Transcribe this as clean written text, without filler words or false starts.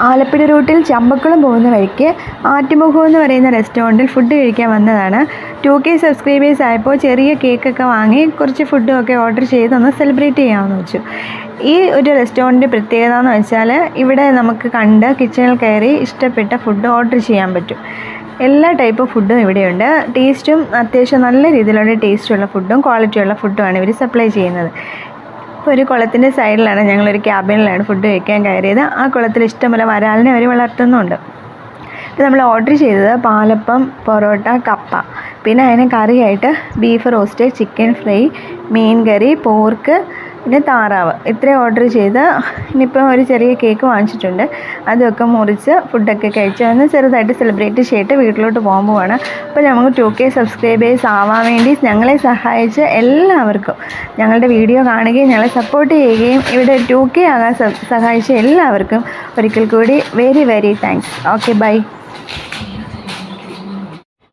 ആലപ്പുഴ റൂട്ടിൽ ചമ്പക്കുളം പോകുന്ന വഴിക്ക് ആറ്റുമുഖം എന്ന് പറയുന്ന റെസ്റ്റോറൻറ്റിൽ ഫുഡ് കഴിക്കാൻ വന്നതാണ്. 2K സബ്സ്ക്രൈബേഴ്സ് ആയപ്പോൾ ചെറിയ കേക്കൊക്കെ വാങ്ങി കുറച്ച് ഫുഡുമൊക്കെ ഓർഡർ ചെയ്തൊന്ന് സെലിബ്രേറ്റ് ചെയ്യാമെന്ന് വെച്ചു. ഈ ഒരു റെസ്റ്റോറൻറ്റിൻ്റെ പ്രത്യേകത എന്ന് വെച്ചാൽ ഇവിടെ നമുക്ക് കണ്ട് കിച്ചണിൽ കയറി ഇഷ്ടപ്പെട്ട ഫുഡ് ഓർഡർ ചെയ്യാൻ പറ്റും. എല്ലാ ടൈപ്പ് ഫുഡും ഇവിടെയുണ്ട്. ടേസ്റ്റും അത്യാവശ്യം നല്ല രീതിയിലുള്ള ടേസ്റ്റുള്ള ഫുഡും ക്വാളിറ്റിയുള്ള ഫുഡുമാണ് ഇവർ സപ്ലൈ ചെയ്യുന്നത്. ഇപ്പോൾ ഒരു കുളത്തിൻ്റെ സൈഡിലാണ്, ഞങ്ങളൊരു ക്യാബിനിലാണ് ഫുഡ് കഴിക്കാൻ കയറിയത്. ആ കുളത്തിൽ ഇഷ്ടംപോലെ വരാലിനെ അവർ വളർത്തുന്നുണ്ട്. ഇത് നമ്മൾ ഓർഡർ ചെയ്തത് പാലപ്പം, പൊറോട്ട, കപ്പ, പിന്നെ അതിന് കറിയായിട്ട് ബീഫ് റോസ്റ്റ്, ചിക്കൻ ഫ്രൈ, മീൻ കറി, പോർക്ക്, പിന്നെ താറാവ്, ഇത്രയും ഓർഡർ ചെയ്ത് ഇനിയിപ്പോൾ ഒരു ചെറിയ കേക്ക് വാങ്ങിച്ചിട്ടുണ്ട്. അതൊക്കെ മുറിച്ച് ഫുഡൊക്കെ കഴിച്ച് ഒന്ന് ചെറുതായിട്ട് സെലിബ്രേറ്റ് ചെയ്തിട്ട് വീട്ടിലോട്ട് പോകാൻ പോവാണ്. അപ്പോൾ നമുക്ക് 2K സബ്സ്ക്രൈബേഴ്സ് ആവാൻ വേണ്ടി ഞങ്ങളെ സഹായിച്ച എല്ലാവർക്കും, ഞങ്ങളുടെ വീഡിയോ കാണുകയും ഞങ്ങളെ സപ്പോർട്ട് ചെയ്യുകയും ഇവിടെ 2K ആകാൻ സഹായിച്ച എല്ലാവർക്കും ഒരിക്കൽ കൂടി very very thanks. Okay, by.